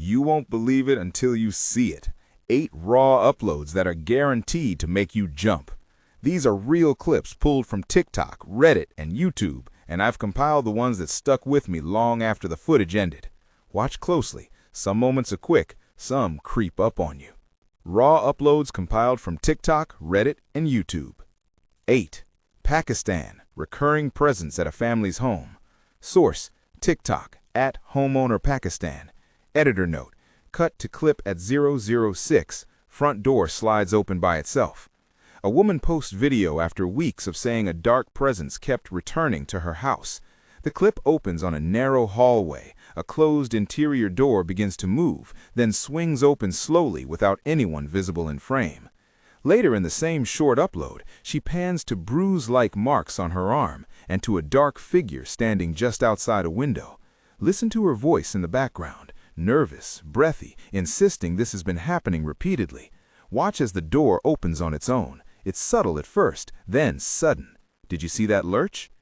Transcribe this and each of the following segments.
You won't believe it until you see it. 8 raw uploads that are guaranteed to make you jump. These are real clips pulled from TikTok, Reddit, and YouTube, and I've compiled the ones that stuck with me long after the footage ended. Watch closely. Some moments are quick, some creep up on you. Raw uploads compiled from TikTok, Reddit, and YouTube. 8. Pakistan, recurring presence at a family's home. Source, TikTok, @homeowner Pakistan. Editor note, cut to clip at 006, front door slides open by itself. A woman posts video after weeks of saying a dark presence kept returning to her house. The clip opens on a narrow hallway. A closed interior door begins to move, then swings open slowly without anyone visible in frame. Later in the same short upload, she pans to bruise-like marks on her arm and to a dark figure standing just outside a window. Listen to her voice in the background, nervous, breathy, insisting this has been happening repeatedly. Watch as the door opens on its own. It's subtle at first, then sudden. Did you see that lurch?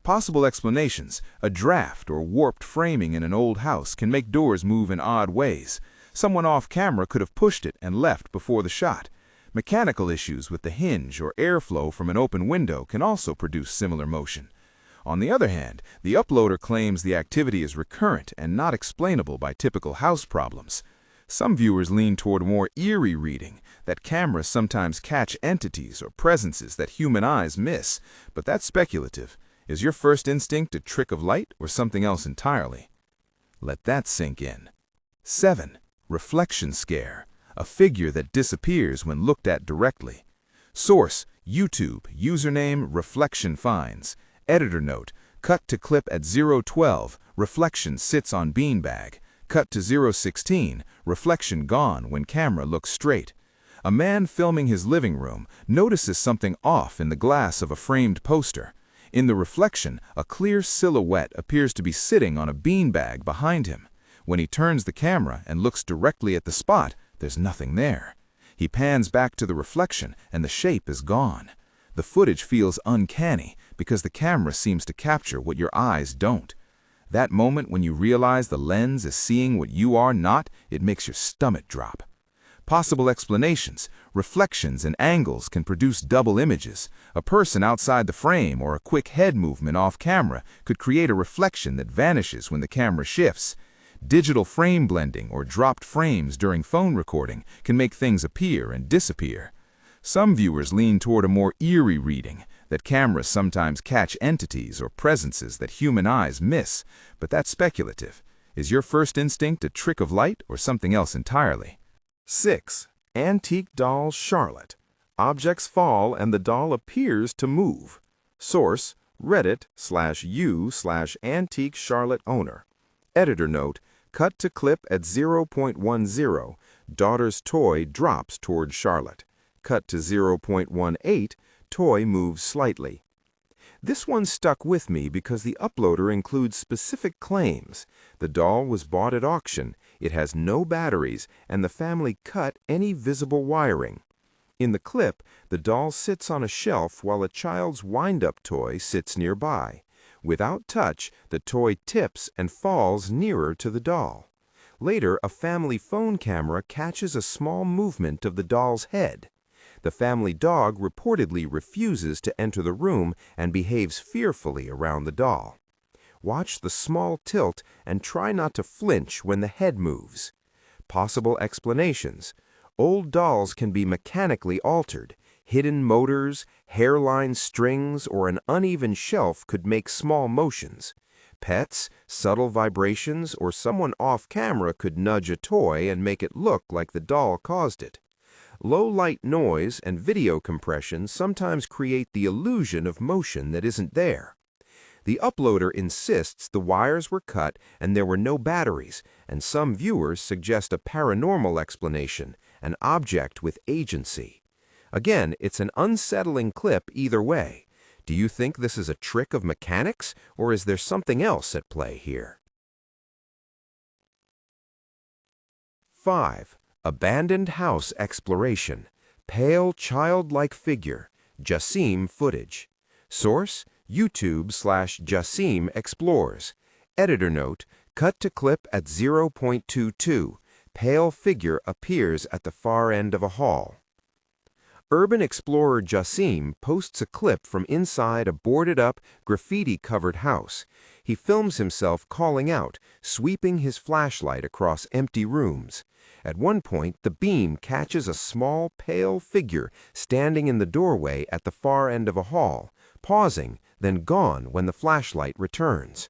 Possible explanations: a draft or warped framing in an old house can make doors move in odd ways. Someone off camera could have pushed it and left before the shot. Mechanical issues with the hinge or airflow from an open window can also produce similar motion. On the other hand, the uploader claims the activity is recurrent and not explainable by typical house problems. Some viewers lean toward a more eerie reading, that cameras sometimes catch entities or presences that human eyes miss, but that's speculative. Is your first instinct a trick of light or something else entirely? Let that sink in. 7. Reflection scare, a figure that disappears when looked at directly. Source, YouTube, username Reflection Finds. Editor note, cut to clip at 012, reflection sits on beanbag. Cut to 016, reflection gone when camera looks straight. A man filming his living room notices something off in the glass of a framed poster. In the reflection, a clear silhouette appears to be sitting on a beanbag behind him. When he turns the camera and looks directly at the spot, there's nothing there. He pans back to the reflection and the shape is gone. The footage feels uncanny because the camera seems to capture what your eyes don't. That moment when you realize the lens is seeing what you are not, it makes your stomach drop. Possible explanations: reflections and angles can produce double images. A person outside the frame or a quick head movement off camera could create a reflection that vanishes when the camera shifts. Digital frame blending or dropped frames during phone recording can make things appear and disappear. Some viewers lean toward a more eerie reading, that cameras sometimes catch entities or presences that human eyes miss, but that's speculative. Is your first instinct a trick of light or something else entirely? 6. Antique doll Charlotte. Objects fall and the doll appears to move. Source, Reddit/u/antique Charlotte owner. Editor note, cut to clip at 0.10, daughter's toy drops toward Charlotte. Cut to 0.18, toy moves slightly. This one stuck with me because the uploader includes specific claims. The doll was bought at auction, it has no batteries, and the family cut any visible wiring. In the clip, the doll sits on a shelf while a child's wind-up toy sits nearby. Without touch, the toy tips and falls nearer to the doll. Later, a family phone camera catches a small movement of the doll's head. The family dog reportedly refuses to enter the room and behaves fearfully around the doll. Watch the small tilt and try not to flinch when the head moves. Possible explanations: old dolls can be mechanically altered. Hidden motors, hairline strings, or an uneven shelf could make small motions. Pets, subtle vibrations, or someone off camera could nudge a toy and make it look like the doll caused it. Low light noise and video compression sometimes create the illusion of motion that isn't there. The uploader insists the wires were cut and there were no batteries, and some viewers suggest a paranormal explanation, an object with agency. Again, it's an unsettling clip either way. Do you think this is a trick of mechanics, or is there something else at play here? 5. Abandoned house exploration. Pale childlike figure. Jassim footage. Source, YouTube/Jassim explores. Editor note, cut to clip at 0.22. pale figure appears at the far end of a hall. Urban explorer Jassim posts a clip from inside a boarded-up, graffiti-covered house. He films himself calling out, sweeping his flashlight across empty rooms. At one point, the beam catches a small, pale figure standing in the doorway at the far end of a hall, pausing, then gone when the flashlight returns.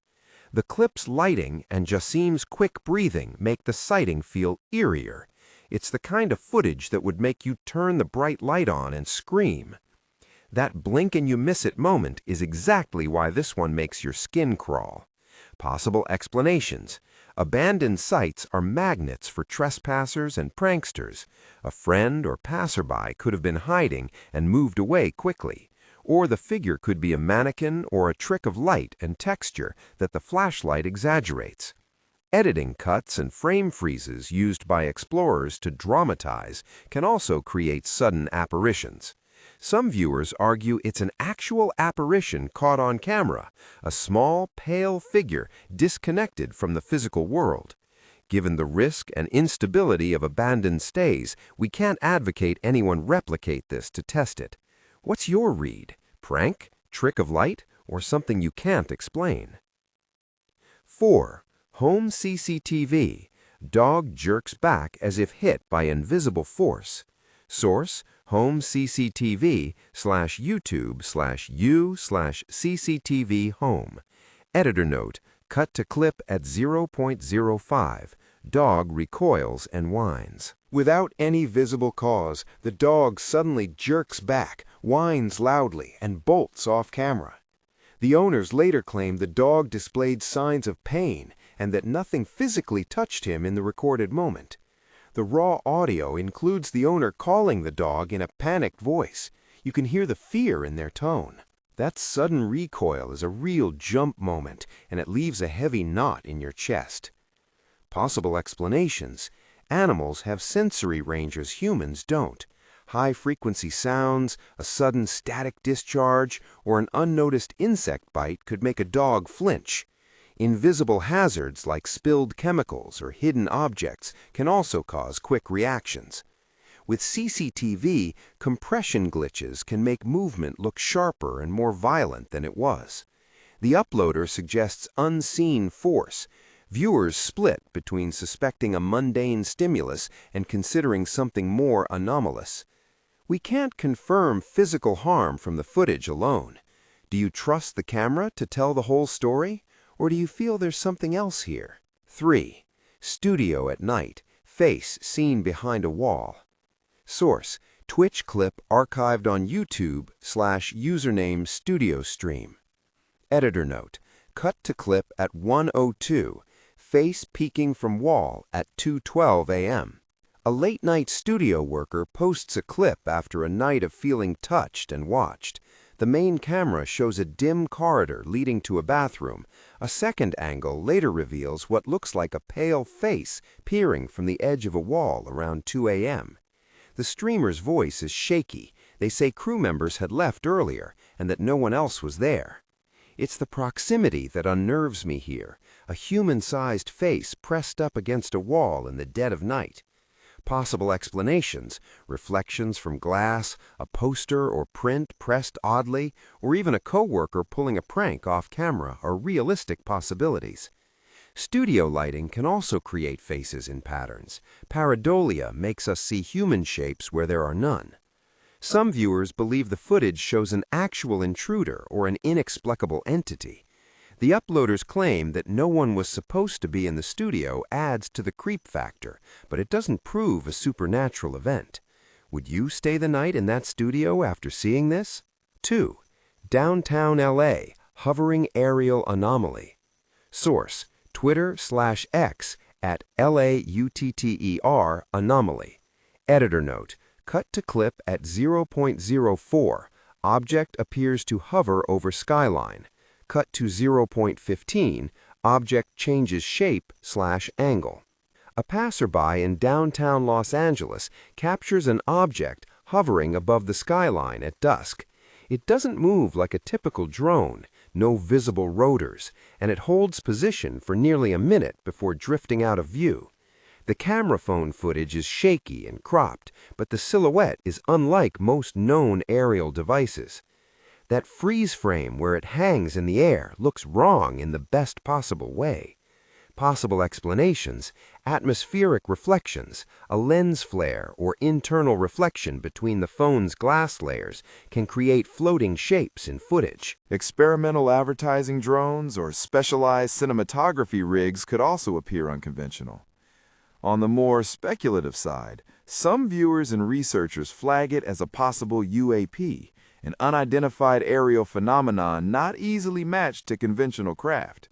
The clip's lighting and Jassim's quick breathing make the sighting feel eerier. It's the kind of footage that would make you turn the bright light on and scream. That blink-and-you-miss-it moment is exactly why this one makes your skin crawl. Possible explanations. Abandoned sites are magnets for trespassers and pranksters. A friend or passerby could have been hiding and moved away quickly. Or the figure could be a mannequin or a trick of light and texture that the flashlight exaggerates. Editing cuts and frame freezes used by explorers to dramatize can also create sudden apparitions. Some viewers argue it's an actual apparition caught on camera, a small, pale figure disconnected from the physical world. Given the risk and instability of abandoned stays, we can't advocate anyone replicate this to test it. What's your read? Prank, trick of light, or something you can't explain? 4. Home CCTV. Dog jerks back as if hit by invisible force. Source: Home CCTV/YouTube/u/CCTV Home. Editor note: cut to clip at 0.05. Dog recoils and whines. Without any visible cause, the dog suddenly jerks back, whines loudly, and bolts off camera. The owners later claimed the dog displayed signs of pain and that nothing physically touched him in the recorded moment. The raw audio includes the owner calling the dog in a panicked voice. You can hear the fear in their tone. That sudden recoil is a real jump moment, and it leaves a heavy knot in your chest. Possible explanations. Animals have sensory ranges humans don't. High-frequency sounds, a sudden static discharge, or an unnoticed insect bite could make a dog flinch. Invisible hazards like spilled chemicals or hidden objects can also cause quick reactions. With CCTV, compression glitches can make movement look sharper and more violent than it was. The uploader suggests unseen force. Viewers split between suspecting a mundane stimulus and considering something more anomalous. We can't confirm physical harm from the footage alone. Do you trust the camera to tell the whole story? Or do you feel there's something else here? 3. Studio at night. Face seen behind a wall. Source: Twitch clip archived on YouTube/username Studio Stream. Editor note: cut to clip at 1:02. Face peeking from wall at 2:12 a.m. A late-night studio worker posts a clip after a night of feeling touched and watched. The main camera shows a dim corridor leading to a bathroom. A second angle later reveals what looks like a pale face peering from the edge of a wall around 2 a.m. The streamer's voice is shaky. They say crew members had left earlier and that no one else was there. It's the proximity that unnerves me here, a human-sized face pressed up against a wall in the dead of night. Possible explanations: reflections from glass, a poster or print pressed oddly, or even a coworker pulling a prank off camera are realistic possibilities. Studio lighting can also create faces in patterns. Pareidolia makes us see human shapes where there are none. Some viewers believe the footage shows an actual intruder or an inexplicable entity. The uploaders claim that no one was supposed to be in the studio adds to the creep factor, but it doesn't prove a supernatural event. Would you stay the night in that studio after seeing this? 2. Downtown LA, hovering aerial anomaly. Source: Twitter/X at LAUTTER anomaly. Editor note: cut to clip at 0.04. Object appears to hover over skyline. Cut to 0.15, object changes shape/angle. A passerby in downtown Los Angeles captures an object hovering above the skyline at dusk. It doesn't move like a typical drone, no visible rotors, and it holds position for nearly a minute before drifting out of view. The camera phone footage is shaky and cropped, but the silhouette is unlike most known aerial devices. That freeze frame where it hangs in the air looks wrong in the best possible way. Possible explanations: atmospheric reflections, a lens flare or internal reflection between the phone's glass layers can create floating shapes in footage. Experimental advertising drones or specialized cinematography rigs could also appear unconventional. On the more speculative side, some viewers and researchers flag it as a possible UAP, an unidentified aerial phenomenon not easily matched to conventional craft.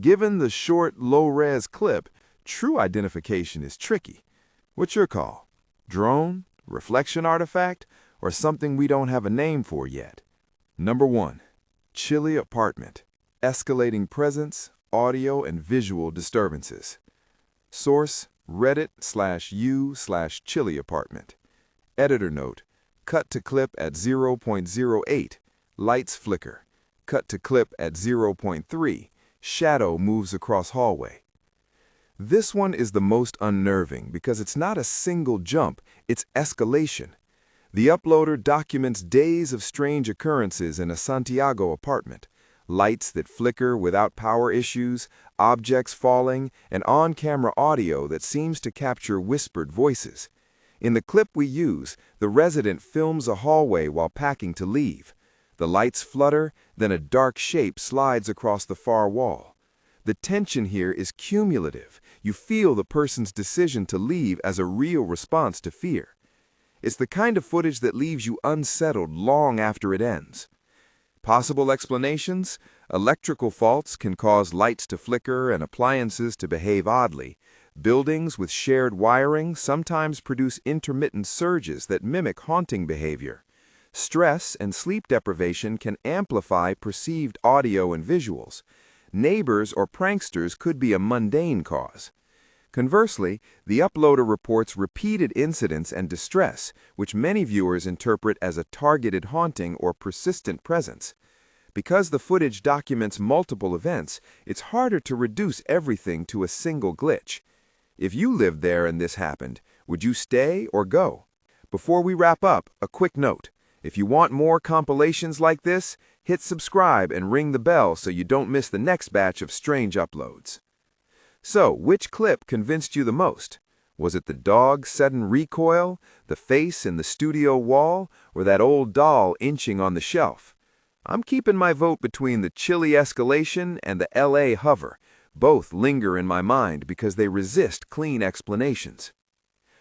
Given the short, low-res clip, true identification is tricky. What's your call? Drone, reflection artifact, or something we don't have a name for yet? Number 1. Chilly apartment. Escalating presence, audio and visual disturbances. Source: Reddit/u/chilly apartment. Editor note: cut to clip at 0.08. Lights flicker. Cut to clip at 0.3. Shadow moves across hallway. This one is the most unnerving because it's not a single jump, it's escalation. The uploader documents days of strange occurrences in a Santiago apartment. Lights that flicker without power issues, objects falling, and on-camera audio that seems to capture whispered voices. In the clip we use, the resident films a hallway while packing to leave. The lights flutter, then a dark shape slides across the far wall. The tension here is cumulative. You feel the person's decision to leave as a real response to fear. It's the kind of footage that leaves you unsettled long after it ends. Possible explanations: electrical faults can cause lights to flicker and appliances to behave oddly. Buildings with shared wiring sometimes produce intermittent surges that mimic haunting behavior. Stress and sleep deprivation can amplify perceived audio and visuals. Neighbors or pranksters could be a mundane cause. Conversely, the uploader reports repeated incidents and distress, which many viewers interpret as a targeted haunting or persistent presence. Because the footage documents multiple events, it's harder to reduce everything to a single glitch. If you lived there and this happened, would you stay or go? Before we wrap up, a quick note. If you want more compilations like this, hit subscribe and ring the bell so you don't miss the next batch of strange uploads. So, which clip convinced you the most? Was it the dog's sudden recoil, the face in the studio wall, or that old doll inching on the shelf? I'm keeping my vote between the chilly escalation and the LA hover. Both linger in my mind because they resist clean explanations.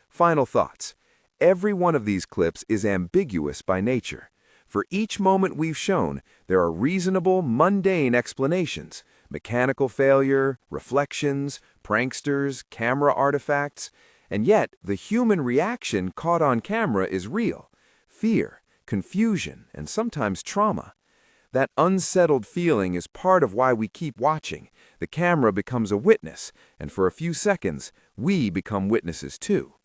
Final thoughts. Every one of these clips is ambiguous by nature. For each moment we've shown, there are reasonable, mundane explanations: mechanical failure, reflections, pranksters, camera artifacts, and yet the human reaction caught on camera is real: fear, confusion, and sometimes trauma. That unsettled feeling is part of why we keep watching. The camera becomes a witness, and for a few seconds, we become witnesses too.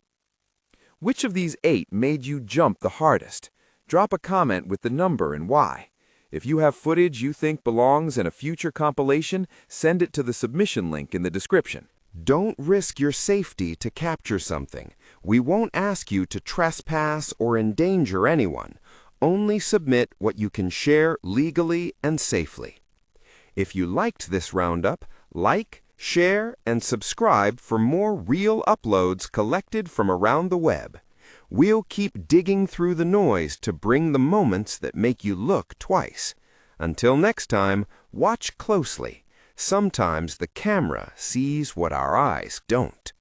Which of these 8 made you jump the hardest? Drop a comment with the number and why. If you have footage you think belongs in a future compilation, send it to the submission link in the description. Don't risk your safety to capture something. We won't ask you to trespass or endanger anyone. Only submit what you can share legally and safely. If you liked this roundup, like, share, and subscribe for more real uploads collected from around the web. We'll keep digging through the noise to bring the moments that make you look twice. Until next time, watch closely. Sometimes the camera sees what our eyes don't.